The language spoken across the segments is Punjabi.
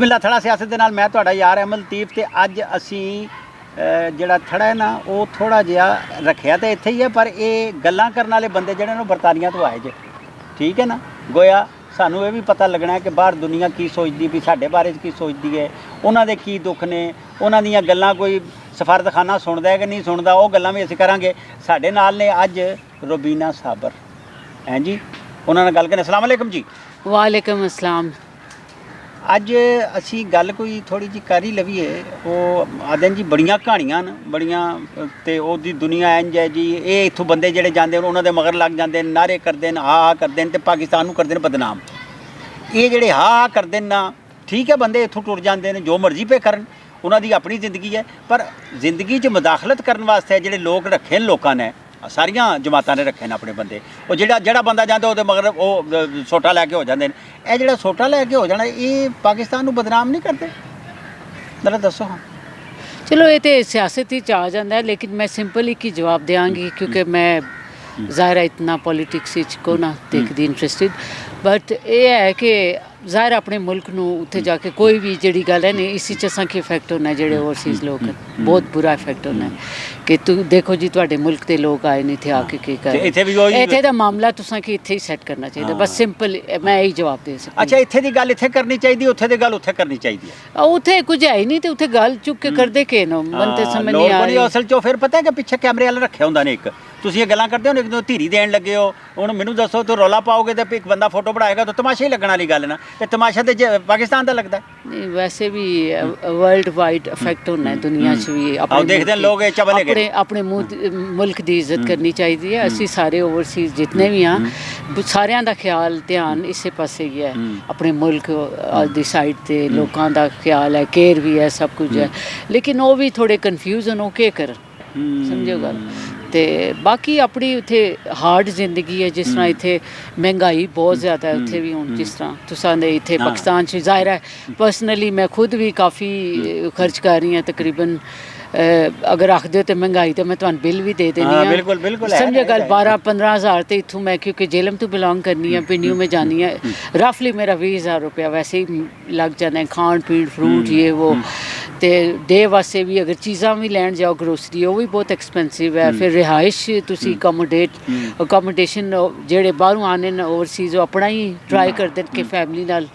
ਬਿਸਮਿਲ੍ਲਾ। ਥੜਾ ਸਿਆਸਤ ਦੇ ਨਾਲ ਮੈਂ ਤੁਹਾਡਾ ਯਾਰ ਅਹਿਮਦ ਲਤੀਫ। ਤੇ ਅੱਜ ਅਸੀਂ ਜਿਹੜਾ ਥੜਾ ਹੈ ਨਾ ਉਹ ਥੋੜ੍ਹਾ ਜਿਹਾ ਰੱਖਿਆ ਤਾਂ ਇੱਥੇ ਹੀ ਹੈ, ਪਰ ਇਹ ਗੱਲਾਂ ਕਰਨ ਵਾਲੇ ਬੰਦੇ ਜਿਹੜੇ ਨੇ ਬਰਤਾਨੀਆ ਤੋਂ ਆਏ ਜੇ, ਠੀਕ ਹੈ ਨਾ। ਗੋਇਆ ਸਾਨੂੰ ਇਹ ਵੀ ਪਤਾ ਲੱਗਣਾ ਕਿ ਬਾਹਰ ਦੁਨੀਆ ਕੀ ਸੋਚਦੀ ਵੀ ਸਾਡੇ ਬਾਰੇ 'ਚ ਕੀ ਸੋਚਦੀ ਹੈ, ਉਹਨਾਂ ਦੇ ਕੀ ਦੁੱਖ ਨੇ, ਉਹਨਾਂ ਦੀਆਂ ਗੱਲਾਂ ਕੋਈ ਸਫਾਰਤਖਾਨਾ ਸੁਣਦਾ ਹੈ ਕਿ ਨਹੀਂ ਸੁਣਦਾ, ਉਹ ਗੱਲਾਂ ਵੀ ਅਸੀਂ ਕਰਾਂਗੇ। ਸਾਡੇ ਨਾਲ ਨੇ ਅੱਜ ਰੁਬੀਨਾ ਸਾਬਰ ਹੈਂ ਜੀ, ਉਹਨਾਂ ਨਾਲ ਗੱਲ ਕਰਨੀ। अस्सलाम वालेकुम जी। वालेकुम अस्सलाम। ਅੱਜ ਅਸੀਂ ਗੱਲ ਕੋਈ ਥੋੜ੍ਹੀ ਜਿਹੀ ਕਰ ਹੀ ਲਵੀਏ। ਉਹ ਆਖਦੇ ਜੀ ਬੜੀਆਂ ਕਹਾਣੀਆਂ ਨੇ ਬੜੀਆਂ, ਤੇ ਉਹਦੀ ਦੁਨੀਆ ਇੰਝ ਹੈ ਜੀ। ਇਹ ਇੱਥੋਂ ਬੰਦੇ ਜਿਹੜੇ ਜਾਂਦੇ ਨੇ ਉਹਨਾਂ ਦੇ ਮਗਰ ਲੱਗ ਜਾਂਦੇ ਨੇ, ਨਾਅਰੇ ਕਰਦੇ ਨੇ, ਹਾਂ ਕਰਦੇ ਨੇ, ਤੇ ਪਾਕਿਸਤਾਨ ਨੂੰ ਕਰਦੇ ਨੇ ਬਦਨਾਮ। ਇਹ ਜਿਹੜੇ ਹਾਂ ਕਰਦੇ ਨੇ ਨਾ, ਠੀਕ ਹੈ, ਬੰਦੇ ਇੱਥੋਂ ਟੁਰ ਜਾਂਦੇ ਨੇ, ਜੋ ਮਰਜ਼ੀ ਪੇ ਕਰਨ, ਉਹਨਾਂ ਦੀ ਆਪਣੀ ਜ਼ਿੰਦਗੀ ਹੈ। ਪਰ ਜ਼ਿੰਦਗੀ 'ਚ ਮੁਦਾਖਲਤ ਕਰਨ ਵਾਸਤੇ ਜਿਹੜੇ ਲੋਕ ਰੱਖੇ ਨੇ ਲੋਕਾਂ ਨੇ, ਸਾਰੀਆਂ ਜਮਾਤਾਂ ਨੇ ਰੱਖੇ ਨੇ ਆਪਣੇ ਬੰਦੇ। ਉਹ ਜਿਹੜਾ ਬੰਦਾ ਜਾਂਦਾ ਉਹਦੇ ਮਗਰ ਉਹ ਸੋਟਾ ਲੈ ਕੇ ਹੋ ਜਾਂਦੇ ਨੇ। ਇਹ ਜਿਹੜਾ ਸੋਟਾ ਲੈ ਕੇ ਹੋ ਜਾਣਾ, ਇਹ ਪਾਕਿਸਤਾਨ ਨੂੰ ਬਦਨਾਮ ਨਹੀਂ ਕਰਦੇ? ਜ਼ਰਾ ਦੱਸੋ। ਹਾਂ चलो ये तो सियासत ही आ जाता है, लेकिन मैं सिंपल एक ही जवाब देंगी, क्योंकि मैं ज़ाहिर इतना पॉलिटिक्स को ना देखती इंटरस्टिड। बट ये है कि ज़ाहिर अपने मुल्क नूं उत्थे जाके कोई भी जिहड़ी गल है नहीं, इसी च असां की इफेक्ट होना है, जिहड़े ओवरसीज़ लोग हैं, बहुत बुरा इफेक्ट होना है कि तू देखो जी तुहाडे मुल्क दे लोग आए ने इत्थे आके की कर इत्थे दा मामला तुसां की इत्थे ही सैट करना चाहिए। बस सिंपल मैं यही जवाब दे सकती। अच्छा, इत्थे दी गल इत्थे करनी चाहिए, उत्थे दी गल उत्थे करनी चाहिए। उत्थे कुछ है ही नहीं, तो उत्थे गल चुक के करदे के नो मन ते समझ नहीं आ रही। असल चो फिर पता है कि पिछे कैमरे वाला रखे हुंदा ने। एक ਤੁਸੀਂ ਇਹ ਗੱਲਾਂ ਕਰਦੇ ਹੋ, ਇੱਕ ਦੋ ਧੀਰੀ ਦੇਣ ਲੱਗੇ ਹੋ। ਹੁਣ ਮੈਨੂੰ ਦੱਸੋ, ਤੂੰ ਰੌਲਾ ਪਾਓਗੇ ਤੇ ਇੱਕ ਬੰਦਾ ਫੋਟੋ ਬਣਾਏਗਾ ਤਾਂ ਤਮਾਸ਼ਾ ਹੀ ਲੱਗਣ ਵਾਲੀ ਗੱਲ ਨਾ। ਤੇ ਤਮਾਸ਼ਾ ਤੇ ਪਾਕਿਸਤਾਨ ਦਾ ਲੱਗਦਾ ਨਹੀਂ, ਵੈਸੇ ਵੀ ਵਰਲਡ ਵਾਈਡ ਇਫੈਕਟ ਹੋਣਾ ਹੈ ਦੁਨੀਆ 'ਚ ਵੀ। ਆਪਣੇ ਦੇਖਦੇ ਲੋਕ ਇਹ ਚਬਲ ਹੈਗੇ, ਆਪਣੇ ਮੁਲਕ ਦੀ ਇੱਜ਼ਤ ਕਰਨੀ ਚਾਹੀਦੀ ਹੈ। ਅਸੀਂ ਸਾਰੇ ਓਵਰਸੀਜ਼ ਜਿਤਨੇ ਵੀ ਹਾਂ, ਸਾਰਿਆਂ ਦਾ ਖਿਆਲ ਧਿਆਨ ਇਸੇ ਪਾਸੇ ਹੀ ਹੈ, ਆਪਣੇ ਮੁਲਕ ਦੀ ਸਾਈਡ 'ਤੇ ਲੋਕਾਂ ਦਾ ਖਿਆਲ ਹੈ, ਕੇਅਰ ਵੀ ਹੈ, ਸਭ ਕੁਝ ਹੈ। ਲੇਕਿਨ ਉਹ ਵੀ ਥੋੜ੍ਹੇ ਕਨਫਿਊਜ਼ਨ ਹੋ ਕੇ ਕਰਨ, ਸਮਝੋ ਗੱਲ। ਤੇ ਬਾਕੀ ਆਪਣੀ ਉੱਥੇ ਹਾਰਡ ਜ਼ਿੰਦਗੀ ਹੈ, ਜਿਸ ਤਰ੍ਹਾਂ ਇੱਥੇ ਮਹਿੰਗਾਈ ਬਹੁਤ ਜ਼ਿਆਦਾ ਹੈ, ਉੱਥੇ ਵੀ ਹੁਣ ਜਿਸ ਤਰ੍ਹਾਂ ਤੁਸਾਂ ਦੇ ਇੱਥੇ ਪਾਕਿਸਤਾਨ 'ਚ ਜ਼ਾਹਿਰ ਹੈ। ਪਰਸਨਲੀ ਮੈਂ ਖੁਦ ਵੀ ਕਾਫੀ ਖਰਚ ਕਰ ਰਹੀ ਹਾਂ, ਤਕਰੀਬਨ अगर रख दो तो महंगाई तो मैं तुहानू बिल भी दे देनी है। बिल्कुल बिल्कुल समझे गल। 12-15 हज़ार तो इत्थों मैं, क्योंकि जेलम तो बिलोंग करनी है, पिंडियों में जानी है, रफली मेरा 20,000 रुपया वैसे ही लग जाना है, खान पीन फ्रूट ये वो। तो डे वास्ते भी अगर चीज़ां भी लैन जाओ, ग्रोसरी वो भी बहुत एक्सपेंसिव है। फिर रिहाइश तुसी अकोमोडेशन जेह्ड़े बाहरों आने न ओवरसीज़, अपना ही ट्राई करते कि फैमिली नाल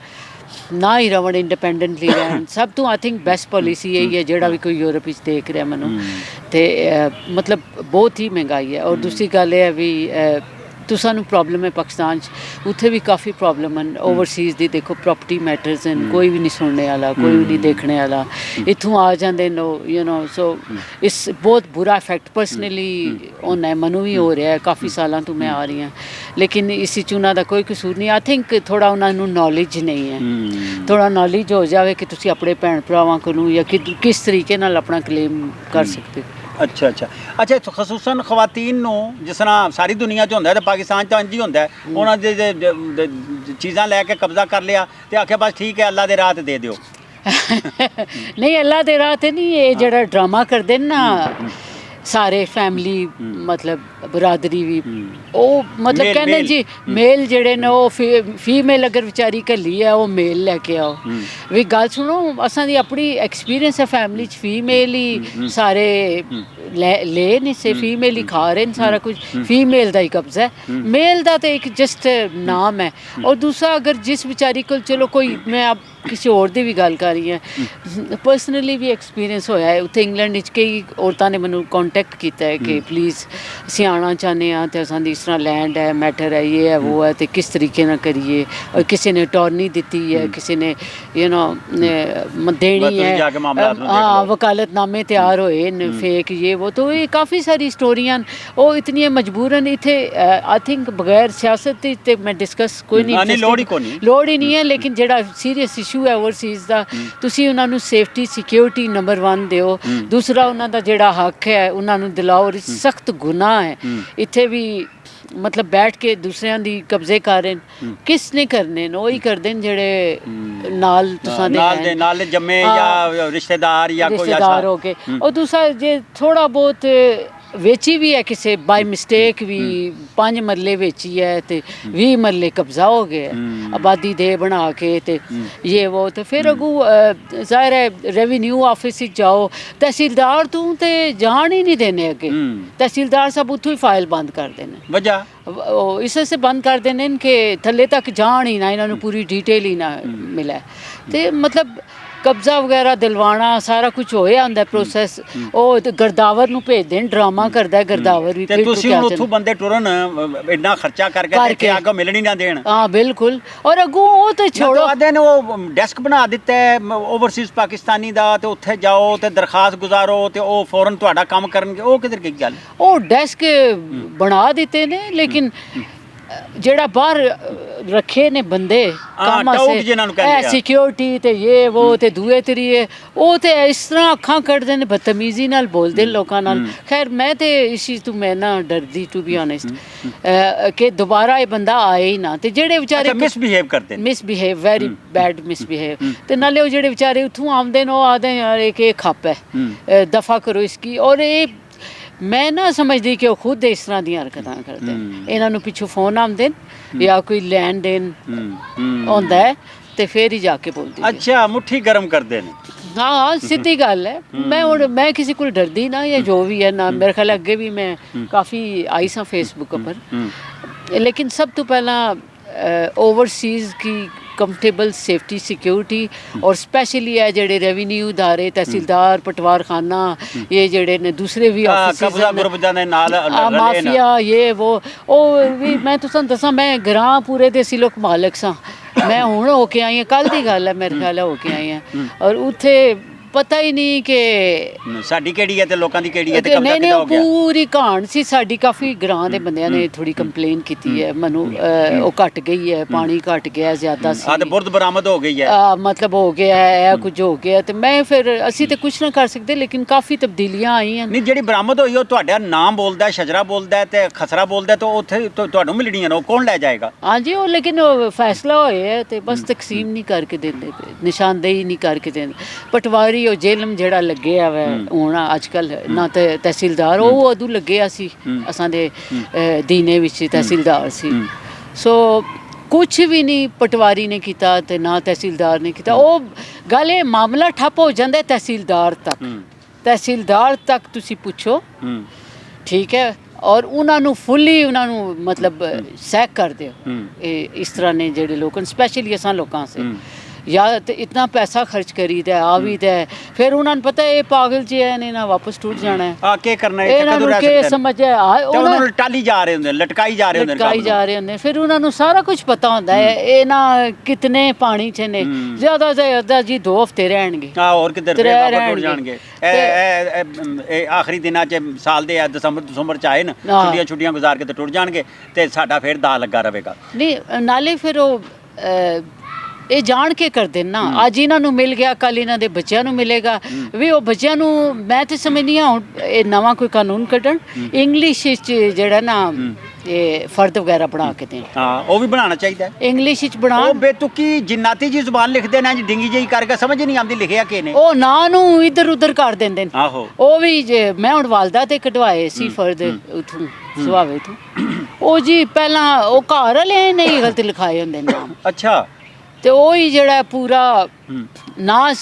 ना ही रवन, इंडिपेंडेंटली रहन। सब तो आई थिंक बेस्ट पॉलिसी यही है, जोड़ा भी कोई यूरोप देख रहा मैं तो मतलब बहुत ही महंगाई है। और दूसरी गल है भी तो सानू प्रॉब्लम है पाकिस्तान उत्थे भी काफ़ी प्रॉब्लम हैं ओवरसीज़ दी। देखो प्रॉपर्टी मैटर्स हैं, कोई भी नहीं सुनने वाला, कोई भी नहीं देखने वाला, इत्थों आ जाते नो यू नो। सो इस बहुत बुरा इफेक्ट पर्सनली होना है, मनु भी हो रहा है, काफ़ी सालों तो मैं आ रही हूँ, लेकिन इसी च उन्हों का कोई कसूर नहीं। आई थिंक थोड़ा उन्होंने नॉलेज नहीं है, थोड़ा नॉलेज हो जाए कि तुसी अपने भैन भरावां कोलों या किस तरीके नाल अपना क्लेम कर सकते हो। अच्छा अच्छा अच्छा। खसूसन खवातीन नूं जिस तरह सारी दुनिया 'ਚ ਹੁੰਦਾ ਹੈ ਤੇ ਪਾਕਿਸਤਾਨ 'ਚ ਇੰਝ ਹੀ ਹੁੰਦਾ ਹੈ। ਉਹਨਾਂ ਦੇ ਚੀਜ਼ਾਂ ਲੈ ਕੇ ਕਬਜ਼ਾ ਕਰ ਲਿਆ ਤੇ ਆਖਿਆ ਬਸ ਠੀਕ ਹੈ, ਅੱਲਾ ਦੇ ਰਾਹ ਤੇ ਦੇ ਦਿਓ। ਨਹੀਂ, ਅੱਲਾ ਦੇ ਰਾਹ ਤੇ ਨਹੀਂ, ਇਹ ਜਿਹੜਾ ਡਰਾਮਾ ਕਰਦੇ ਨੇ ਨਾ सारे फैमिली मतलब बरादरी भी वो मतलब कहने जी मेल जेड़े ने वो फीमेल अगर बेचारी घली है वो मेल लैके आओ। भी गल सुनो, असां दी अपनी एक्सपीरियंस है फैमिली च, फीमेल ही सारे ले नहीं से, फीमेल ही खा रहे हैं सारा कुछ, फीमेल का ही कब्जा है, मेल का तो एक जस्ट नाम है। और दूसरा अगर जिस बेचारी को चलो कोई, मैं अब किसी और की भी गल कर रही है, पर्सनली भी एक्सपीरियंस होया है उत्थे इंग्लैंड कई औरतां ने मैनू कॉन्टैक्ट किया है कि प्लीज़ असीं आना चाहते हैं तो असां दी इस तरह लैंड है, मैटर है, ये है वो है, तो किस तरीके ना करिए। और किसी ने अटॉर्नी दी है, किसी ने यू नो देनी है, हाँ वकालतनामे तैयार होए फेक ये वो। तो ये काफ़ी सारी स्टोरियां वो इतनी मजबूरन इत्थे आई थिंक बगैर सियासत ते मैं डिस्कस कोई नहीं, लोड़ ही नहीं है। लेकिन जेड़ा सीरीयस इशू है ओवरसीज़ का, तुसी उन्हां नूं सेफ्टी सिक्योरिटी नंबर 1 दिओ। दूसरा उन्हां दा जेड़ा हक है उन्हां नूं दिलाओ। और सख्त गुनाह है इत्थे भी मतलब बैठ के दूसरियां दी कब्जे कर रहे हैं, किसने करने न वही करते हैं जेड़े नाल तुसां दे नाल जम्मे या रिश्तेदार या कोई रिश्तेदार हो के। और दूसरा जे थोड़ा बहुत ਵੇਚੀ ਵੀ ਹੈ ਕਿਸੇ ਬਾਈ ਮਿਸਟੇਕ ਵੀ 5 ਮਰਲੇ ਵੇਚੀ ਹੈ ਤੇ 20 ਮਰਲੇ ਕਬਜ਼ਾ ਹੋ ਗਿਆ ਆਬਾਦੀ ਦੇ ਬਣਾ ਕੇ ਤੇ ਇਹ ਉਹ ਤੇ ਫਿਰ ਅਗੂ ਜ਼ਾਹਿਰ ਹੈ ਰੈਵਨਿਊ ਆਫਿਸ ਵਿੱਚ ਜਾਓ ਤਹਿਸੀਲਦਾਰ ਤੂੰ ਤੇ ਜਾਣ ਹੀ ਨਹੀਂ ਦੇਣੇ ਅੱਗੇ ਤਹਿਸੀਲਦਾਰ ਸਭ ਉੱਥੋਂ ਹੀ ਫਾਈਲ ਬੰਦ ਕਰਦੇ ਨੇ ਵਜ੍ਹਾ ਉਹ ਇਸ ਸੇ ਬੰਦ ਕਰ ਦੇਣੇ ਕਿ ਥੱਲੇ ਤੱਕ ਜਾਣ ਹੀ ਨਾ ਇਹਨਾਂ ਨੂੰ ਪੂਰੀ ਡਿਟੇਲ ਹੀ ਨਾ ਮਿਲੇ ਤੇ ਮਤਲਬ ਕਬਜ਼ਾ ਵਗੈਰਾ ਦਿਲਵਾਣਾ ਸਾਰਾ ਕੁਝ ਹੋਇਆ ਹੁੰਦਾ ਪ੍ਰੋਸੈਸ ਉਹ ਗਰਦਾਵਰ ਨੂੰ ਭੇਜ ਦੇਣ ਡਰਾਮਾ ਕਰਦਾ ਗਰਦਾਵਰ ਵੀ ਤੇ ਤੁਸੀਂ ਹੁਣ ਉੱਥੋਂ ਬੰਦੇ ਟੁਰਨ ਇੰਨਾ ਖਰਚਾ ਕਰਕੇ ਤੇ ਅੱਗੇ ਮਿਲਣ ਹੀ ਨਾ ਦੇਣ ਹਾਂ ਬਿਲਕੁਲ ਔਰ ਅੱਗੋਂ ਉਹ ਤੇ ਛੋੜੋ ਆਦੇ ਨੇ ਉਹ ਡੈਸਕ ਬਣਾ ਦਿੱਤਾ ਹੈ ਓਵਰਸੀਜ਼ ਪਾਕਿਸਤਾਨੀ ਦਾ ਤੇ ਉੱਥੇ ਜਾਓ ਤੇ ਦਰਖਾਸਤ ਗੁਜ਼ਾਰੋ ਤੇ ਉਹ ਫੌਰਨ ਤੁਹਾਡਾ ਕੰਮ ਕਰਨਗੇ ਉਹ ਕਿਧਰ ਕੀ ਗੱਲ ਉਹ ਡੈਸਕ ਬਣਾ ਦਿੱਤੇ ਨੇ ਲੇਕਿਨ ਜਿਹੜਾ ਬਾਹਰ ਰੱਖੇ ਨੇ ਬੰਦੇ ਕੰਮ ਸੇ ਸਿਕਿਉਰਿਟੀ ਤੇ ਇਹ ਉਹ ਤੇ ਦੂਏ ਤਰੀਏ ਉਹ ਤੇ ਇਸ ਤਰ੍ਹਾਂ ਅੱਖਾਂ ਕੱਢਦੇ ਨੇ ਬਦਤਮੀਜ਼ੀ ਨਾਲ ਬੋਲਦੇ ਲੋਕਾਂ ਨਾਲ ਖੈਰ ਮੈਂ ਤੇ ਇਸ ਚੀਜ਼ ਤੋਂ ਮੈਂ ਨਾ ਡਰਦੀ ਟੂ ਬੀ ਆਨੈਸਟ ਕਿ ਦੁਬਾਰਾ ਇਹ ਬੰਦਾ ਆਏ ਹੀ ਨਾ ਤੇ ਜਿਹੜੇ ਵਿਚਾਰੇ ਮਿਸਬਿਹੇਵ ਕਰਦੇ ਨੇ ਮਿਸਬਿਹੇਵ ਵੈਰੀ ਬੈਡ ਮਿਸਬਿਹੇਵ ਤੇ ਨਾਲੇ ਉਹ ਜਿਹੜੇ ਵਿਚਾਰੇ ਉੱਥੋਂ ਆਉਂਦੇ ਨੇ ਉਹ ਆਦੇ ਯਾਰ ਇਹ ਖੱਪ ਹੈ ਦਫਾ ਕਰੋ ਇਸकी ਔਰ ਇਹ ਮੈਂ ਨਾ ਸਮਝਦੀ ਕਿ ਉਹ ਖੁਦ ਇਸ ਤਰ੍ਹਾਂ ਦੀਆਂ ਹਰਕਤਾਂ ਕਰਦੇ ਇਹਨਾਂ ਨੂੰ ਪਿੱਛੋਂ ਫੋਨ ਆਉਂਦੇ ਨੇ ਜਾਂ ਕੋਈ ਲੈਣ ਦੇਣ ਹੁੰਦਾ ਹੈ ਤੇ ਫੇਰ ਹੀ ਜਾ ਕੇ ਬੋਲਦੀ ਅੱਛਾ ਮੁੱਠੀ ਗਰਮ ਕਰਦੇ ਨੇ ਹਾਂ ਸਿੱਧੀ ਗੱਲ ਹੈ ਮੈਂ ਕਿਸੇ ਕੋਲ ਡਰਦੀ ਨਾ ਜਾਂ ਜੋ ਵੀ ਹੈ ਨਾ ਮੇਰੇ ਖਿਆਲ ਅੱਗੇ ਵੀ ਮੈਂ ਕਾਫੀ ਆਈ ਸਾਂ ਫੇਸਬੁੱਕ ਪਰ ਲੇਕਿਨ ਸਭ ਤੋਂ ਪਹਿਲਾਂ ओवरसीज़ की कंफर्टेबल सेफ्टी सिक्योरिटी और स्पेशली है जेडे रेवेन्यू इदारे तहसीलदार पटवार खाना ये जेडे ने दूसरे भी माफिया ये वो भी मैं तुसां दसां मैं ग्रां पूरे दे सिलोक मालक सां मैं हुण होके आई हां कल दी गल है मेरे ख्याल होके आई हां और उत्थे ਪਤਾ ਹੀ ਨਹੀਂ ਕਿ ਸਾਡੀ ਕਿਹੜੀ ਹੈ ਤੇ ਲੋਕਾਂ ਦੀ ਕਿਹੜੀ ਹੈ ਤੇ ਕਬਜ਼ਾ ਕਿੱਦਾਂ ਹੋ ਗਿਆ ਪੂਰੀ ਕਹਾਣ ਸੀ ਸਾਡੀ ਕਾਫੀ ਗ੍ਰਾਂ ਦੇ ਬੰਦਿਆਂ ਨੇ ਥੋੜੀ ਕੰਪਲੇਨ ਕੀਤੀ ਹੈ ਮੈਨੂੰ ਉਹ ਘਟ ਗਈ ਹੈ ਪਾਣੀ ਘਟ ਗਿਆ ਜ਼ਿਆਦਾ ਸੀ ਤੇ ਬੁਰਦ ਬਰਾਮਦ ਹੋ ਗਈ ਹੈ ਮਤਲਬ ਹੋ ਗਿਆ ਹੈ ਕੁਝ ਹੋ ਗਿਆ ਤੇ ਮੈਂ ਫਿਰ ਅਸੀਂ ਤੇ ਕੁਝ ਨਾ ਕਰ ਸਕਦੇ ਲੇਕਿਨ ਕਾਫੀ ਤਬਦੀਲੀਆਂ ਆਈਆਂ ਨਹੀਂ ਜਿਹੜੀ ਬਰਾਮਦ ਹੋਈ ਉਹ ਤੁਹਾਡਾ ਨਾਮ ਬੋਲਦਾ ਸ਼ਜਰਾ ਬੋਲਦਾ ਤੇ ਖਸਰਾ ਬੋਲਦਾ ਤਾਂ ਉੱਥੇ ਤੁਹਾਨੂੰ ਮਿਲਣੀਆਂ ਉਹ ਕੌਣ ਲੈ ਜਾਏਗਾ ਹਾਂਜੀ ਉਹ ਲੇਕਿਨ ਉਹ ਫੈਸਲਾ ਹੋਇਆ ਤੇ ਬਸ ਤਕਸੀਮ ਨਹੀਂ ਕਰਕੇ ਦਿੰਦੇ ਨਿਸ਼ਾਨਦੇਹੀ ਨਹੀਂ ਕਰਕੇ ਦਿੰਦੇ ਪਟਵਾਰੀ ਉਹ ਜੇਲਮ ਜਿਹੜਾ ਲੱਗਿਆ ਵਾ ਹੁਣ ਅੱਜ ਕੱਲ ਨਾ ਤੇ ਤਹਿਸੀਲਦਾਰ ਉਹ ਉਦੋਂ ਲੱਗਿਆ ਸੀ ਅਸਾਂ ਦੇ ਦੀਨੇ ਵਿੱਚ ਤਹਿਸੀਲਦਾਰ ਸੀ ਸੋ ਕੁਛ ਵੀ ਨਹੀਂ ਪਟਵਾਰੀ ਨੇ ਕੀਤਾ ਤੇ ਨਾ ਤਹਿਸੀਲਦਾਰ ਨੇ ਕੀਤਾ ਉਹ ਗੱਲ ਇਹ ਮਾਮਲਾ ਠੱਪ ਹੋ ਜਾਂਦਾ ਤਹਿਸੀਲਦਾਰ ਤੱਕ ਤੁਸੀਂ ਪੁੱਛੋ ਠੀਕ ਹੈ ਔਰ ਉਹਨਾਂ ਨੂੰ ਫੁੱਲੀ ਉਹਨਾਂ ਨੂੰ ਮਤਲਬ ਸੈਕ ਕਰ ਦਿਓ ਇਹ ਇਸ ਤਰ੍ਹਾਂ ਨੇ ਜਿਹੜੇ ਲੋਕਾਂ ਸਪੈਸ਼ਲੀ ਅਸਾਂ ਲੋਕਾਂ ਸੇ ਜਾਂ ਤੇ ਇਤਨਾ ਪੈਸਾ ਖਰਚ ਕਰੀਦਾ ਆ ਵੀ ਤੇ ਫਿਰ ਉਹਨਾਂ ਨੂੰ ਪਤਾ ਇਹ ਪਾਗਲ ਜੀ ਹੈ ਨੇ ਨਾ ਵਾਪਸ ਟੁੱਟ ਜਾਣਾ ਹੈ ਆ ਕੀ ਕਰਨਾ ਹੈ ਇਹਨਾਂ ਨੂੰ ਕੀ ਸਮਝ ਆ ਉਹਨਾਂ ਨੂੰ ਟਾਲੀ ਜਾ ਰਹੇ ਹੁੰਦੇ ਲਟਕਾਈ ਜਾ ਰਹੇ ਹੁੰਦੇ ਫਿਰ ਉਹਨਾਂ ਨੂੰ ਸਾਰਾ ਕੁਝ ਪਤਾ ਹੁੰਦਾ ਹੈ ਇਹ ਨਾ ਕਿਤਨੇ ਪਾਣੀ 'ਚ ਨੇ ਜ਼ਿਆਦਾ ਜ਼ਿਆਦਾ ਜੀ 2 ਹਫ਼ਤੇ ਰਹਿਣਗੇ ਹੋਰ ਕਿੱਧਰ ਵਾਪਸ ਟੁੱਟ ਜਾਣਗੇ ਇਹ ਆਖਰੀ ਦਿਨਾਂ 'ਚ ਸਾਲ ਦੇ ਦਸੰਬਰ 'ਚ ਆਏ ਨਾ ਛੁੱਟੀਆਂ ਗੁਜ਼ਾਰ ਕੇ ਤੇ ਟੁੱਟ ਜਾਣਗੇ ਤੇ ਸਾਡਾ ਫਿਰ ਦਾ ਲੱਗਾ ਰਹੇਗਾ ਨਹੀਂ ਨਾਲੇ ਫਿਰ ਉਹ ਇਹ ਜਾਣ ਕੇ ਕਰਦੇ ਨਾ ਅੱਜ ਇਹਨਾਂ ਨੂੰ ਮਿਲ ਗਿਆ ਕੱਲ ਇਹਨਾਂ ਦੇ ਬੱਚਿਆਂ ਨੂੰ ਮਿਲੇਗਾ ਵੀ ਉਹ ਬੱਚਿਆਂ ਨੂੰ ਮੈਂ ਤੇ ਸਮਝਦੀ ਹਾਂ ਹੁਣ ਇਹ ਨਵਾਂ ਕੋਈ ਕਾਨੂੰਨ ਕੱਢਣ ਇੰਗਲਿਸ਼ ਵਿੱਚ ਜਿਹੜਾ ਨਾ ਇਹ ਫਰਦ ਵਗੈਰਾ ਬਣਾ ਕੇ ਦੇਣ ਹਾਂ ਉਹ ਵੀ ਬਣਾਉਣਾ ਚਾਹੀਦਾ ਇੰਗਲਿਸ਼ ਵਿੱਚ ਬਣਾ ਉਹ ਬੇਤੁਕੀ ਜਿੰਨਾਤੀ ਜੀ ਜ਼ੁਬਾਨ ਲਿਖਦੇ ਨੇ ਡਿੰਗੀ ਜਿਹੀ ਕਰਕੇ ਸਮਝ ਨਹੀਂ ਆਉਂਦੀ ਲਿਖਿਆ ਕੀ ਨੇ ਉਹ ਨਾਂ ਨੂੰ ਇੱਧਰ ਉੱਧਰ ਕਰ ਦਿੰਦੇ ਨੇ ਆਹੋ ਉਹ ਵੀ ਮੈਂ ਹੁਣ ਵਾਲਦਾ ਤੇ ਕਢਵਾਏ ਸੀ ਫਰਦ ਉਥੋਂ ਸੁਹਾਵੇ ਤੋਂ ਉਹ ਜੀ ਪਹਿਲਾਂ ਉਹ ਘਰ ਵਾਲੇ ਨੇ ਹੀ ਗਲਤ ਲਿਖਾਏ ਹੁੰਦੇ ਨਾਮ ਅੱਛਾ ਤੇ ਉਹ ਹੀ ਜਿਹੜਾ ਪੂਰਾ ਨਾਂ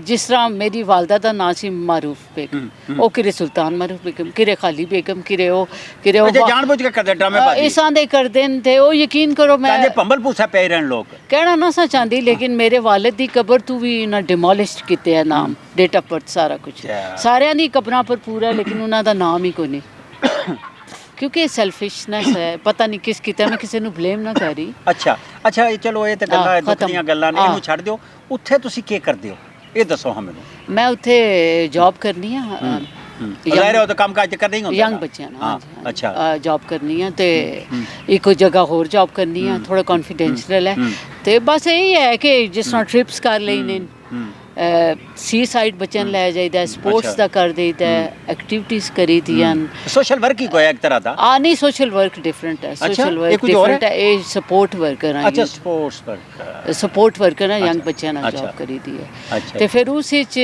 ਜਿਸ ਤਰ੍ਹਾਂ ਮੇਰੀ ਵਾਲਦਾ ਦਾ ਨਾਂ ਸੀ ਮਾਰੂਫ ਬੇਗਮ ਉਹ ਕਿਰੇ ਸੁਲਤਾਨ ਮਾਰੂਫ ਬੇਗਮ ਕਿਰੇ ਖਾਲੀ ਬੇਗਮ ਕਿਰੇ ਉਹ ਜਾਣਬੁੱਝ ਕੇ ਕਰਦੇ ਡਰਾਮੇਬਾਜ਼ੀ ਇਸਾਂ ਦੇ ਕਰਦੇ ਨੇ ਤੇ ਉਹ ਯਕੀਨ ਕਰੋ ਮੈਂ ਪੰਬਲ ਪੂਸਾ ਪੈ ਰਹਿਣ ਲੋਕ ਕਹਿਣਾ ਨਾ ਸਾ ਚਾਹੁੰਦੀ ਲੇਕਿਨ ਮੇਰੇ ਵਾਲਿਦ ਦੀ ਕਬਰ ਤੋਂ ਵੀ ਨਾ ਡਿਮੋਲਿਸ਼ਡ ਕੀਤੇ ਆ ਨਾਮ ਡੇਟ ਆਫ ਬਰਥ ਸਾਰਾ ਕੁਝ ਸਾਰਿਆਂ ਦੀ ਕਬਰਾਂ ਪਰ ਪੂਰਾ ਲੇਕਿਨ ਉਹਨਾਂ ਦਾ ਨਾਮ ਹੀ ਕੋਈ ਨਹੀਂ ਕਿਉਂਕਿ ਸੈਲਫਿਸ਼ਨੈਸ ਹੈ ਪਤਾ ਨਹੀਂ ਕਿਸ ਕੀਤਾ ਮੈਂ ਕਿਸੇ ਨੂੰ ਬਲੇਮ ਨਾ ਕਰ ਰਹੀ ਅੱਛਾ ਇਹ ਚਲੋ ਇਹ ਤਾਂ ਗੱਲਾਂ ਦੁੱਖ ਦੀਆਂ ਗੱਲਾਂ ਨੇ ਇਹਨੂੰ ਛੱਡ ਦਿਓ ਉੱਥੇ ਤੁਸੀਂ ਕੀ ਕਰਦੇ ਹੋ ਇਹ ਦੱਸੋ ਹਾਂ ਮੈਨੂੰ ਮੈਂ ਉੱਥੇ ਜੌਬ ਕਰਨੀ ਆ ਜ਼ਾਹਿਰ ਹੈ ਉਹ ਤਾਂ ਕੰਮ ਕਾਜ ਕਰਨਾ ਹੀ ਹੁੰਦਾ ਯੰਗ ਬੱਚਿਆਂ ਨਾਲ ਅੱਛਾ ਜੌਬ ਕਰਨੀ ਆ ਤੇ ਇੱਕੋ ਜਗ੍ਹਾ ਹੋਰ ਜੌਬ ਕਰਨੀ ਆ ਥੋੜਾ ਕੌਨਫੀਡੈਂਸ਼ੀਅਲ ਹੈ ਤੇ ਬਸ ਇਹ ਹੈ ਕਿ ਜਿਸ ਤਰ੍ਹਾਂ ਟ੍ਰਿਪਸ ਕਰ ਲਈ ਨੇ ਸੀ ਸਾਈਡ ਬੱਚਿਆਂ ਨੂੰ ਲੈ ਜਾਈਦਾ ਸਪੋਰਟਸ ਦਾ ਕਰ ਦੇਈਦਾ ਐਕਟੀਵਿਟੀਜ਼ ਕਰੀ ਦੀਆਂ ਸੋਸ਼ਲ ਵਰਕ ਹੀ ਕੋਈ ਇੱਕ ਤਰ੍ਹਾਂ ਦਾ ਨਹੀਂ ਸੋਸ਼ਲ ਵਰਕ ਡਿਫਰੈਂਟ ਹੈ ਸੋਸ਼ਲ ਵਰਕ ਡਿਫਰੈਂਟ ਹੈ ਇਹ ਸਪੋਰਟ ਵਰਕਰ ਹੈ ਅੱਛਾ ਸਪੋਰਟ ਵਰਕਰ ਹੈ ਯੰਗ ਬੱਚਿਆਂ ਨਾਲ ਜੌਬ ਕਰੀ ਦੀ ਹੈ ਤੇ ਫਿਰ ਉਸ ਵਿੱਚ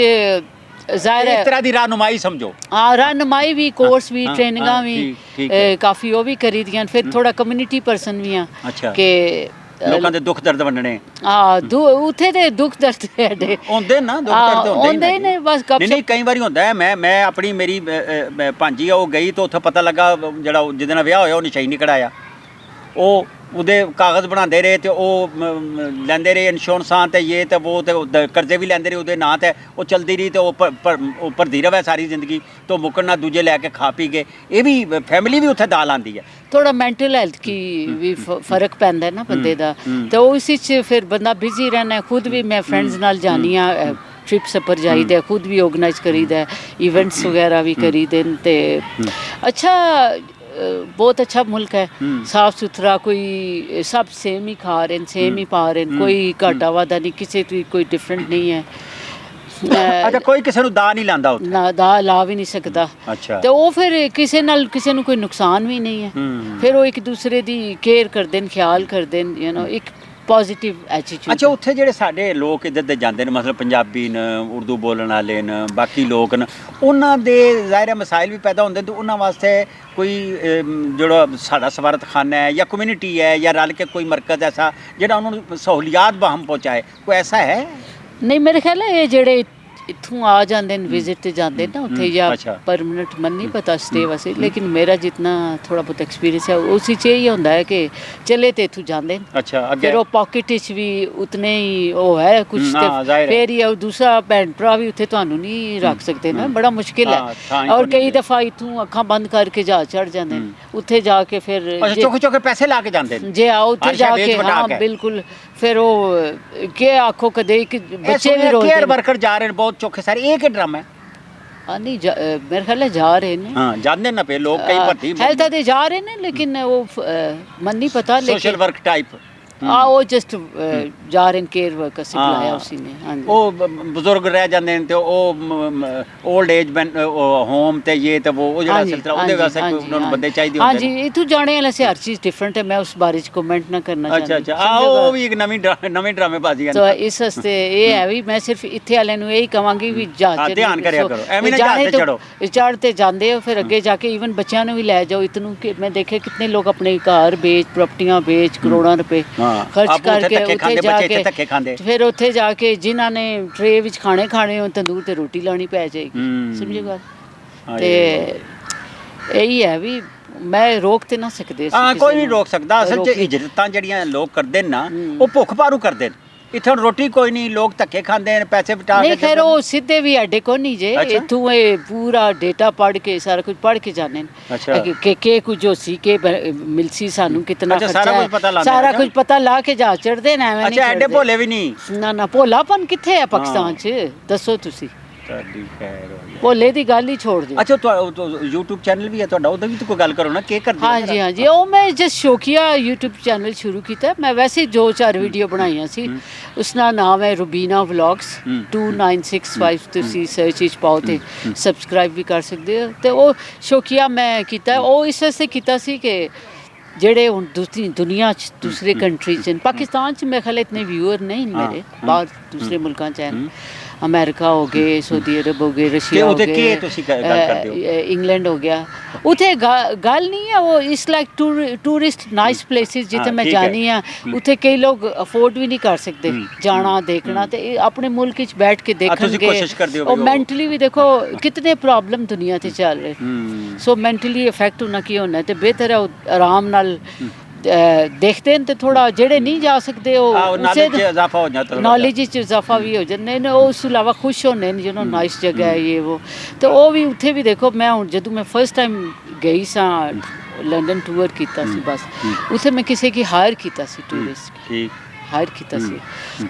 ਜ਼ਾਹਿਰ ਹੈ ਇੱਕ ਤਰ੍ਹਾਂ ਦੀ ਰਾਹਨੁਮਾਈ ਸਮਝੋ। ਹਾਂ, ਰਹਿਨੁਮਾਈ ਵੀ, ਕੋਰਸ ਵੀ, ਹਾਂ, ਟ੍ਰੇਨਿੰਗਾਂ ਹਾਂ, ਵੀ ਠੀਕ ਹੈ। ਕਾਫੀ ਉਹ ਵੀ ਕਰੀ ਦੀਆਂ। ਫਿਰ ਥੋੜਾ ਕਮਿਊਨਿਟੀ ਪਰਸਨ ਵੀ ਆ ਅੱਛਾ। ਕਿ ਲੋਕਾਂ ਦੇ ਦੁੱਖ ਦਰਦ ਵੰਡਣੇ। ਉੱਥੇ ਦੇ ਦੁੱਖ ਦਰਦ ਸਾਡੇ ਹੁੰਦੇ ਨਾ, ਦੁੱਖ ਦਰਦ ਹੁੰਦੇ ਹੀ ਨੇ, ਬਸ ਗੱਪ ਨਹੀਂ ਕਈ ਵਾਰੀ ਹੁੰਦਾ ਹੈ। ਮੈਂ ਆਪਣੀ ਮੇਰੀ ਭਾਂਜੀ ਆ, ਉਹ ਗਈ ਤਾਂ ਉੱਥੇ ਪਤਾ ਲੱਗਾ ਜਿਹੜਾ ਜਿਹਦੇ ਨਾਲ ਵਿਆਹ ਹੋਇਆ ਉਹ ਨਸ਼ਈ ਨਹੀਂ ਕਢਾਇਆ। ਉਹ ਉਹਦੇ ਕਾਗਜ਼ ਬਣਾਉਂਦੇ ਰਹੇ ਤੇ ਉਹ ਲੈਂਦੇ ਰਹੇ ਇੰਸ਼ੋਰੈਂਸਾਂ ਤੇ ਇਹ ਤੇ ਉਹ ਤੇ ਕਰਜ਼ੇ ਵੀ ਲੈਂਦੇ ਰਹੇ ਉਹਦੇ ਨਾਂ ਤੇ। ਉਹ ਚਲਦੀ ਰਹੀ ਤੇ ਉਹ ਭਰਦੀ ਰਵੇ ਸਾਰੀ ਜ਼ਿੰਦਗੀ ਤੋਂ ਮੁੱਕਣ ਨਾ ਦੂਜੇ ਲੈ ਕੇ ਖਾ ਪੀ ਕੇ। ਇਹ ਵੀ ਫੈਮਿਲੀ ਵੀ ਉੱਥੇ ਦਾਲ ਆਉਂਦੀ ਹੈ। ਥੋੜਾ ਮੈਂਟਲ ਹੈਲਥ ਕੀ ਵੀ ਫਰਕ ਪੈਂਦਾ ਨਾ ਬੰਦੇ ਦਾ। ਤੇ ਉਸ ਵਿੱਚ ਫਿਰ ਬੰਦਾ ਬਿਜ਼ੀ ਰਹਿਣਾ। ਖੁਦ ਵੀ ਮੈਂ ਫਰੈਂਡਸ ਨਾਲ ਜਾਨੀ ਆ, ਟ੍ਰਿਪਸ ਪਰ ਜਾਈਦਾ, ਖੁਦ ਵੀ ਆਰਗੇਨਾਈਜ਼ ਕਰੀਦਾ, ਇਵੈਂਟਸ ਵਗੈਰਾ ਵੀ ਕਰੀਦੇ ਤੇ ਅੱਛਾ बहुत अच्छा मुल्क है, साफ सुथरा, कोई सब सेम ही खा रहे हैं, सेम ही पा रहे हैं, कोई घाटा वादा नहीं, किसी की कोई डिफरेंट नहीं है। ਅੱਛਾ, ਕੋਈ ਕਿਸੇ ਨੂੰ ਦਾ ਨਹੀਂ ਲਾਂਦਾ ਉੱਥੇ? ਨਾ ਦਾ ਲਾ ਵੀ ਨਹੀਂ ਸਕਦਾ। ਅੱਛਾ। ਤੇ ਉਹ ਫਿਰ ਕਿਸੇ ਨਾਲ ਕਿਸੇ ਨੂੰ ਕੋਈ ਨੁਕਸਾਨ ਵੀ ਨਹੀਂ ਹੈ। ਫਿਰ ਉਹ ਇੱਕ ਦੂਸਰੇ ਦੀ ਕੇਅਰ ਕਰਦੇ ਨੇ, ਖਿਆਲ ਕਰਦੇ ਨੇ, ਯੂ نو, ਇੱਕ ਪੋਜ਼ਿਟਿਵ ਐਟੀਟਿਊਡ। ਅੱਛਾ, ਉੱਥੇ ਜਿਹੜੇ ਸਾਡੇ ਲੋਕ ਇੱਧਰ ਦੇ ਜਾਂਦੇ ਨੇ, ਮਤਲਬ ਪੰਜਾਬੀ ਨੇ, ਉਰਦੂ ਬੋਲਣ ਵਾਲੇ ਨੇ, ਬਾਕੀ ਲੋਕ ਨੇ, ਉਹਨਾਂ ਦੇ ਜ਼ਾਹਿਰ ਹੈ ਮਸਾਇਲ ਵੀ ਪੈਦਾ ਹੁੰਦੇ ਨੇ। ਤੇ ਉਹਨਾਂ ਵਾਸਤੇ ਕੋਈ ਜਿਹੜਾ ਸਾਡਾ ਸਫਾਰਤਖਾਨਾ ਹੈ ਜਾਂ ਕਮਿਊਨਿਟੀ ਹੈ ਜਾਂ ਰਲ ਕੇ ਕੋਈ ਮਰਕਜ਼ ਐਸਾ ਜਿਹੜਾ ਉਹਨਾਂ ਨੂੰ ਸਹੂਲੀਆਤ ਬਾਹਮ ਪਹੁੰਚਾਏ, ਕੋਈ ਐਸਾ ਹੈ? ਨਹੀਂ, ਮੇਰੇ ਖਿਆਲ ਹੈ ਇਹ ਜਿਹੜੇ ਇੱਥੋਂ ਆ ਜਾਂਦੇ ਨੇ, ਵਿਜ਼ਿਟ ਤੇ ਜਾਂਦੇ ਨਾ ਉੱਥੇ, ਜਾਂ ਪਰਮਾਨੈਂਟ ਮਨ ਨਹੀਂ ਪਤਾ ਸਟੇ ਵਾਸਤੇ, ਲੇਕਿਨ ਮੇਰਾ ਜਿਤਨਾ ਥੋੜਾ ਬਹੁਤ ਐਕਸਪੀਰੀਅੰਸ ਹੈ ਉਸ ਵਿੱਚ ਇਹ ਹੀ ਹੁੰਦਾ ਹੈ ਕਿ ਚਲੇ ਤੇ ਇੱਥੋਂ ਜਾਂਦੇ ਨੇ। ਅੱਛਾ, ਅੱਗੇ ਫਿਰ ਉਹ ਪਾਕਟ ਵਿੱਚ ਵੀ ਉਤਨੇ ਹੀ ਉਹ ਹੈ ਕੁਝ, ਤੇ ਫਿਰ ਹੀ ਦੂਸਰਾ ਭੈਣ ਭਰਾ ਵੀ ਉੱਥੇ ਤੁਹਾਨੂੰ ਨਹੀਂ ਰੱਖ ਸਕਦੇ ਨਾ, ਬੜਾ ਮੁਸ਼ਕਿਲ ਹੈ। ਔਰ ਕਈ ਦਫਾ ਇੱਥੋਂ ਅੱਖਾਂ ਬੰਦ ਕਰਕੇ ਜਹਾਜ਼ ਚੜ ਜਾਂਦੇ ਨੇ, ਉੱਥੇ ਜਾ ਕੇ ਫਿਰ ਚੁੱਕ ਚੁੱਕ ਕੇ ਪੈਸੇ ਲਾ ਕੇ ਜਾਂਦੇ ਨੇ ਜੇ ਆਓ ਉੱਥੇ ਜਾ ਕੇ। ਹਾਂ ਬਿਲਕੁਲ। ਫਿਰ ਉਹ ਕੀ ਆਖੋ, ਕਦੇ ਇੱਕ ਬੱਚੇ ਵੀ ਰੋਂਦੇ ਕੇਅਰ ਵਰਕਰ ਜਾ ਰਹੇ ਨੇ ਬਹੁਤ ਚੋਖੇ ਸਾਰੇ। ਇਹ ਕੀ ਡਰਾਮਾ ਹੈ? ਨਹੀਂ, ਮੇਰੇ ਖਿਆਲ ਹੈ ਜਾ ਰਹੇ ਨੇ। ਹਾਂ, ਜਾਂਦੇ ਨਾ ਪਏ ਲੋਕ, ਕਈ ਭਰਤੀ ਹੈਲਥ ਤੇ ਜਾ ਰਹੇ ਨੇ, ਲੇਕਿਨ ਉਹ ਮਨ ਨਹੀਂ ਪਤਾ। ਸੋਸ਼ਲ ਵਰਕ ਟਾਈਪ ਉਹ ਜਸਟ ਜਾ ਰਹੇ ਨੇ, ਕੇਅਰ ਵਰਕਰ ਸੇ ਬੁਲਾਇਆ ਉਸੀ ਨੇ। ਹਾਂਜੀ, ਉਹ ਬਜ਼ੁਰਗ ਰਹਿ ਜਾਂਦੇ ਨੇ ਤੇ ਉਹ 올ਡ ਏਜ ਹੋਮ ਤੇ ਇਹ ਤੇ ਉਹ ਜਿਹੜਾ ਸਿਲਸਿਲਾ, ਉਹਦੇ ਵਾਸਤੇ ਉਹਨਾਂ ਨੂੰ ਬੰਦੇ ਚਾਹੀਦੇ ਹੁੰਦੇ ਨੇ। ਹਾਂਜੀ, ਇਥੋਂ ਜਾਣੇ ਵਾਲਾ ਸੇ ਹਰ ਚੀਜ਼ ਡਿਫਰੈਂਟ ਹੈ, ਮੈਂ ਉਸ ਬਾਰੇ ਚ ਕਮੈਂਟ ਨਾ ਕਰਨਾ ਚਾਹੁੰਦੀ। ਅੱਛਾ ਅੱਛਾ, ਉਹ ਵੀ ਇੱਕ ਨਵੀਂ ਡਰਾਮੇਬਾਜ਼ੀ ਹੈ। ਤਾਂ ਇਸ ਵਾਸਤੇ ਇਹ ਹੈ ਵੀ ਮੈਂ ਸਿਰਫ ਇੱਥੇ ਵਾਲਿਆਂ ਨੂੰ ਇਹੀ ਕਹਾਂਗੀ ਵੀ ਜਹਾਜ਼ ਧਿਆਨ ਕਰਿਆ ਕਰੋ, ਐਵੇਂ ਨਾ ਜਹਾਜ਼ ਤੇ ਚੜੋ। ਚੜ੍ਹ ਤੇ ਜਾਂਦੇ ਹੋ, ਫਿਰ ਅੱਗੇ ਜਾ ਕੇ ਈਵਨ ਬੱਚਿਆਂ ਨੂੰ ਵੀ ਲੈ ਜਾਓ। ਇਤਨੂੰ ਕਿ ਮੈਂ ਦੇਖੇ ਕਿਤਨੇ ਲੋਕ ਆਪਣੇ ਘਰ ਵੇਚ, ਪ੍ਰਾਪਰਟੀਆਂ ਵੇਚ, ਕਰੋੜਾਂ ਰੁਪਏ ਖਰਚ ਕਰਕੇ ਉੱਥੇ ਜਾ ਕੇ, ਫਿਰ ਉੱਥੇ ਜਾ ਕੇ ਜਿਨ੍ਹਾਂ ਨੇ ਟਰੇ ਵਿੱਚ ਖਾਣੇ ਖਾਣੇ ਹੋ, ਤੰਦੂਰ ਤੇ ਰੋਟੀ ਲਾਉਣੀ ਪੈ ਜਾਏਗੀ। ਸਮਝੇ ਗੱਲ? ਤੇ ਇਹੀ ਹੈ ਵੀ ਮੈਂ ਰੋਕ ਤੇ ਨਾ ਸਕਦੇ। ਹਾਂ, ਕੋਈ ਨਹੀਂ ਰੋਕ ਸਕਦਾ। ਅਸਲ 'ਚ ਇਜਰਤਾਂ ਜਿਹੜੀਆਂ ਲੋਕ ਕਰਦੇ ਨੇ ਨਾ, ਉਹ ਭੁੱਖ ਭਾਰੂ ਕਰਦੇ ਨੇ। ਇੱਥੇ ਹੁਣ ਰੋਟੀ ਕੋਈ ਨਹੀਂ, ਲੋਕ ਧੱਕੇ ਖਾਂਦੇ ਨੇ, ਪੈਸੇ ਬਟਾ ਕੇ। ਨਹੀਂ, ਖੈਰ ਉਹ ਸਿੱਧੇ ਵੀ ਐਡੇ ਕੋ ਨਹੀਂ ਜੇ, ਇੱਥੋਂ ਇਹ ਪੂਰਾ ਡੇਟਾ ਪੜ੍ਹ ਕੇ, ਸਾਰਾ ਕੁਝ ਪੜ੍ਹ ਕੇ ਜਾਣੇ ਨੇ ਕਿ ਕੁਝ ਜੋ ਸੀ ਕਿ ਮਿਲਸੀ ਸਾਨੂੰ ਕਿਤਨਾ ਖਰਚਾ ਹੈ, ਸਾਰਾ ਕੁਝ ਪਤਾ ਲਾ ਕੇ ਜਾ ਚੜਦੇ ਨੇ। ਐਵੇਂ ਨਹੀਂ, ਐਡੇ ਭੋਲੇ ਵੀ ਨਹੀਂ। ਨਾ ਭੋਲਾਪਨ ਕਿੱਥੇ ਹੈ ਪਾਕਿਸਤਾਨ 'ਚ, ਦੱਸੋ ਤੁਸੀਂ। ਭੋਲੇ ਦੀ ਗੱਲ ਹੀ ਛੋੜ ਦਿਓ। ਅੱਛਾ, YouTube ਚੈਨਲ ਵੀ ਹੈ ਤੁਹਾਡਾ, ਉਹਦਾ ਵੀ ਤਾਂ ਕੋਈ ਗੱਲ ਕਰੋ ਨਾ, ਕੀ ਕਰਦੇ? ਹਾਂਜੀ ਹਾਂਜੀ, ਉਹ ਮੈਂ ਜਸਟ ਸ਼ੌਕੀਆ YouTube ਚੈਨਲ ਸ਼ੁਰੂ ਕੀਤਾ। ਮੈਂ ਵੈਸੇ 2-4 ਵੀਡੀਓ ਬਣਾਈਆਂ ਸੀ। ਉਸ ਦਾ ਨਾਮ ਹੈ ਰੂਬੀਨਾ ਵਲੌਗਸ 2965। ਤੁਸੀਂ ਸਰਚ ਵਿੱਚ ਪਾਓ ਤੇ ਸਬਸਕ੍ਰਾਈਬ ਵੀ ਕਰ ਸਕਦੇ ਹੋ। ਤੇ ਉਹ ਸ਼ੌਕੀਆ ਮੈਂ ਕੀਤਾ, ਉਹ ਇਸ ਵਾਸਤੇ ਕੀਤਾ ਸੀ ਕਿ ਜਿਹੜੇ ਹੁਣ ਦੂਸਰੀ ਦੁਨੀਆ 'ਚ, ਦੂਸਰੇ ਕੰਟਰੀ 'ਚ, ਪਾਕਿਸਤਾਨ 'ਚ ਮੇਰੇ ਖਿਆਲ ਇਤਨੇ ਵਿਊਅਰ ਨਹੀਂ ਮੇਰੇ, ਬਾਹਰ ਦੂਸਰੇ ਮੁਲਕਾਂ 'ਚ ਹਨ। ਅਮਰੀਕਾ ਹੋ ਗਏ, ਸਾਊਦੀ ਅਰਬ ਹੋ ਗਏ, ਰਸ਼ੀਆ ਹੋ ਗਏ, ਇੰਗਲੈਂਡ ਹੋ ਗਿਆ। ਉੱਥੇ ਗੱਲ ਨਹੀਂ ਹੈ, ਉਹ ਇਸ ਲਾਈਕ ਟੂਰਿਸਟ ਨਾਈਸ ਪਲੇਸਿਸ ਜਿੱਥੇ ਮੈਂ ਜਾਣੀ ਆ। ਉੱਥੇ ਕਈ ਲੋਕ ਅਫੋਰਡ ਵੀ ਨਹੀਂ ਕਰ ਸਕਦੇ ਜਾਣਾ ਦੇਖਣਾ, ਤੇ ਆਪਣੇ ਮੁਲਕ ਵਿੱਚ ਬੈਠ ਕੇ ਦੇਖਣਗੇ। ਉਹ ਮੈਂਟਲੀ ਵੀ ਦੇਖੋ ਕਿਤਨੇ ਪ੍ਰੋਬਲਮ ਦੁਨੀਆ 'ਤੇ ਚੱਲ ਰਹੇ। ਸੋ ਮੈਂਟਲੀ ਇਫੈਕਟ ਹੋਣਾ ਕੀ ਹੋਣਾ, ਤੇ ਬਿਹਤਰ ਹੈ ਆਰਾਮ ਨਾਲ ਦੇਖਦੇ ਨੇ। ਤੇ ਥੋੜਾ ਜਿਹੜੇ ਨਹੀਂ ਜਾ ਸਕਦੇ ਉਹ ਨੌਲੇਜ 'ਚ ਇਜ਼ਾਫਾ ਵੀ ਹੋ ਜਾਂਦੇ ਨੇ। ਉਹ ਉਸ ਤੋਂ ਇਲਾਵਾ ਖੁਸ਼ ਹੁੰਦੇ ਨੇ, ਜਿਹਨੂੰ ਨਾਈਸ ਜਗ੍ਹਾ ਹੈ ਇਹ ਉਹ। ਤੇ ਉਹ ਵੀ ਉੱਥੇ ਵੀ ਦੇਖੋ, ਮੈਂ ਹੁਣ ਜਦੋਂ ਮੈਂ ਫਸਟ ਟਾਈਮ ਗਈ ਸਾਂ, ਲੰਡਨ ਟੂਰ ਕੀਤਾ ਸੀ, ਬਸ ਉੱਥੇ ਮੈਂ ਕਿਸੇ ਕੀ ਹਾਇਰ ਕੀਤਾ ਸੀ, ਟੂਰਿਸਟ ਹਾਇਰ ਕੀਤਾ ਸੀ।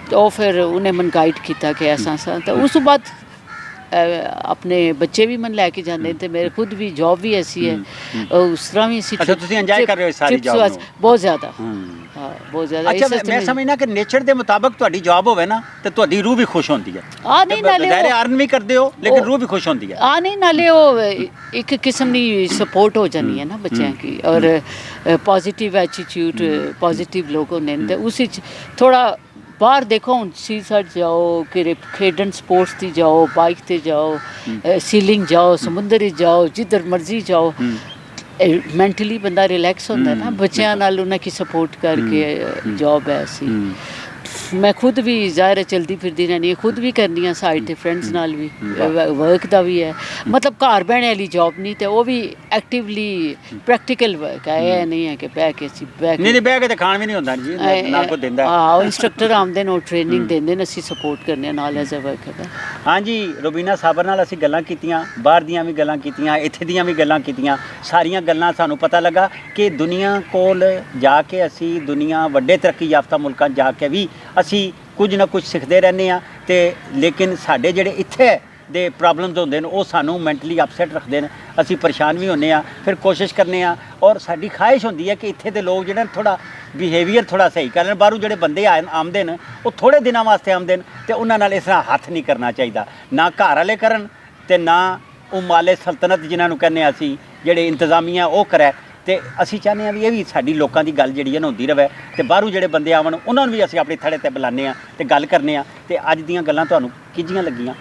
ਤੇ ਉਹ ਫਿਰ ਉਹਨੇ ਮੈਨੂੰ ਗਾਈਡ ਕੀਤਾ ਕਿ ਐਸਾ ਐਸਾ। ਤਾਂ ਉਸ ਤੋਂ ਬਾਅਦ ਆਪਣੇ ਬੱਚੇ ਵੀ ਮਨ ਲੈ ਕੇ ਜਾਂਦੇ ਤੇ ਮੇਰੇ ਖੁਦ ਵੀ ਜੌਬ ਵੀ ਐਸੀ ਹੈ, ਉਸ ਤਰ੍ਹਾਂ ਵੀ ਅਸੀਂ। ਅੱਛਾ, ਤੁਸੀਂ ਇੰਜੋਏ ਕਰ ਰਹੇ ਹੋ ਸਾਰੀ ਜੌਬ ਨੂੰ? ਬਹੁਤ ਜ਼ਿਆਦਾ, ਹਾਂ ਬਹੁਤ ਜ਼ਿਆਦਾ। ਅੱਛਾ, ਮੈਂ ਸਮਝਣਾ ਕਿ ਨੇਚਰ ਦੇ ਮੁਤਾਬਕ ਤੁਹਾਡੀ ਜੌਬ ਹੋਵੇ ਨਾ ਤੇ ਤੁਹਾਡੀ ਰੂਹ ਵੀ ਖੁਸ਼ ਹੁੰਦੀ ਹੈ। ਨਹੀਂ, ਨਾਲੇ ਜ਼ਾਹਿਰ ਅਰਨ ਵੀ ਕਰਦੇ ਹੋ, ਲੇਕਿਨ ਰੂਹ ਵੀ ਖੁਸ਼ ਹੁੰਦੀ ਹੈ। ਨਹੀਂ, ਨਾਲੇ ਉਹ ਇੱਕ ਕਿਸਮ ਦੀ ਸਪੋਰਟ ਹੋ ਜਾਣੀ ਹੈ ਨਾ ਬੱਚਿਆਂ ਕੀ, ਔਰ ਪੋਜ਼ਿਟਿਵ ਐਟੀਟਿਊਡ, ਪੋਜ਼ਿਟਿਵ ਲੋਕ ਹੁੰਦੇ ਨੇ, ਤੇ ਉਸ ਵਿੱਚ ਥੋੜਾ ਬਾਹਰ ਦੇਖੋ ਹੁਣ ਸੀਸਡ ਜਾਓ ਕਿਰੇ ਖੇਡਣ ਸਪੋਰਟਸ ਤੇ ਜਾਓ ਬਾਈਕ ਤੇ ਜਾਓ ਸੀਲਿੰਗ ਜਾਓ ਸਮੁੰਦਰ ਵਿੱਚ ਜਾਓ ਜਿੱਧਰ ਮਰਜ਼ੀ ਜਾਓ ਮੈਂਟਲੀ ਬੰਦਾ ਰਿਲੈਕਸ ਹੁੰਦਾ ਨਾ ਬੱਚਿਆਂ ਨਾਲ ਉਹਨਾਂ ਕੀ ਸਪੋਰਟ ਕਰਕੇ ਜੌਬ ਹੈ ਅਸੀਂ ਮੈਂ ਖੁਦ ਵੀ ਜ਼ਾਹਿਰ ਹੈ ਚਲਦੀ ਫਿਰਦੀ ਰਹਿੰਦੀ ਹਾਂ ਖੁਦ ਵੀ ਕਰਨੀ ਆ ਸਾਈਡ 'ਤੇ ਫਰੈਂਡਸ ਨਾਲ ਵੀ ਵਰਕ ਦਾ ਵੀ ਹੈ ਮਤਲਬ ਘਰ ਬਹਿਣੇ ਵਾਲੀ ਜੌਬ ਨਹੀਂ ਤੇ ਉਹ ਵੀ ਐਕਟਿਵਲੀ ਪ੍ਰੈਕਟੀਕਲ ਵਰਕ ਹੈ ਇਹ ਨਹੀਂ ਹੈ ਕਿ ਬਹਿ ਕੇ ਅਸੀਂ ਨਹੀਂ ਬਹਿ ਕੇ ਤੇ ਖਾਣ ਵੀ ਨਹੀਂ ਹੁੰਦਾ ਜੀ ਨਾ ਕੋਈ ਦਿੰਦਾ ਹਾਂ ਇੰਸਟ੍ਰਕਟਰ ਆਉਂਦੇ ਨੇ ਉਹ ਟ੍ਰੇਨਿੰਗ ਦਿੰਦੇ ਨੇ ਅਸੀਂ ਸਪੋਰਟ ਕਰਨੇ ਨਾਲ ਐਜ਼ ਅ ਵਰਕਰ ਹਾਂਜੀ ਰੁਬੀਨਾ ਸਾਬਰ ਨਾਲ ਅਸੀਂ ਗੱਲਾਂ ਕੀਤੀਆਂ ਬਾਹਰ ਦੀਆਂ ਵੀ ਗੱਲਾਂ ਕੀਤੀਆਂ ਇੱਥੇ ਦੀਆਂ ਵੀ ਗੱਲਾਂ ਕੀਤੀਆਂ ਸਾਰੀਆਂ ਗੱਲਾਂ ਸਾਨੂੰ ਪਤਾ ਲੱਗਾ ਕਿ ਦੁਨੀਆ ਕੋਲ ਜਾ ਕੇ ਅਸੀਂ ਦੁਨੀਆ ਵੱਡੇ ਤਰੱਕੀ ਯਾਫਤਾ ਮੁਲਕਾਂ 'ਚ ਜਾ ਕੇ ਵੀ ਅਸੀਂ ਕੁਝ ਨਾ ਕੁਝ ਸਿੱਖਦੇ ਰਹਿੰਦੇ ਹਾਂ ਤੇ ਲੇਕਿਨ ਸਾਡੇ ਜਿਹੜੇ ਇੱਥੇ ਦੇ ਪ੍ਰੋਬਲਮਸ ਹੁੰਦੇ ਨੇ ਉਹ ਸਾਨੂੰ ਮੈਂਟਲੀ ਅਪਸੈਟ ਰੱਖਦੇ ਨੇ ਅਸੀਂ ਪਰੇਸ਼ਾਨ ਵੀ ਹੁੰਦੇ ਹਾਂ ਫਿਰ ਕੋਸ਼ਿਸ਼ ਕਰਨੇ ਆ ਔਰ ਸਾਡੀ ਖਾਹਿਸ਼ ਹੁੰਦੀ ਹੈ ਕਿ ਇੱਥੇ ਦੇ ਲੋਕ ਜਿਹੜੇ ਥੋੜ੍ਹਾ ਬਿਹੇਵੀਅਰ ਥੋੜ੍ਹਾ ਸਹੀ ਕਰਨ ਬਾਹਰੋਂ ਜਿਹੜੇ ਬੰਦੇ ਆਉਂਦੇ ਨੇ ਉਹ ਥੋੜ੍ਹੇ ਦਿਨਾਂ ਵਾਸਤੇ ਆਉਂਦੇ ਨੇ ਅਤੇ ਉਹਨਾਂ ਨਾਲ ਇਸ ਤਰ੍ਹਾਂ ਹੱਥ ਨਹੀਂ ਕਰਨਾ ਚਾਹੀਦਾ ਨਾ ਘਰ ਵਾਲੇ ਕਰਨ ਅਤੇ ਨਾ ਉਹ ਮਾਲੇ ਸਲਤਨਤ ਜਿਨ੍ਹਾਂ ਨੂੰ ਕਹਿੰਦੇ ਹਾਂ ਅਸੀਂ ਜਿਹੜੇ ਇੰਤਜ਼ਾਮੀਆ ਉਹ ਕਰੇ ਅਤੇ ਅਸੀਂ ਚਾਹੁੰਦੇ ਹਾਂ ਵੀ ਇਹ ਵੀ ਸਾਡੀ ਲੋਕਾਂ ਦੀ ਗੱਲ ਜਿਹੜੀ ਹੈ ਨਾ ਹੁੰਦੀ ਰਹੇ ਅਤੇ ਬਾਹਰੋਂ ਜਿਹੜੇ ਬੰਦੇ ਆਵਣ ਉਹਨਾਂ ਨੂੰ ਵੀ ਅਸੀਂ ਆਪਣੇ ਥੜੇ 'ਤੇ ਬੁਲਾਉਂਦੇ ਹਾਂ ਅਤੇ ਗੱਲ ਕਰਨੇ ਹਾਂ ਅਤੇ ਅੱਜ ਦੀਆਂ ਗੱਲਾਂ ਤੁਹਾਨੂੰ ਕਿਹੋ ਜਿਹੀਆਂ ਲੱਗੀਆਂ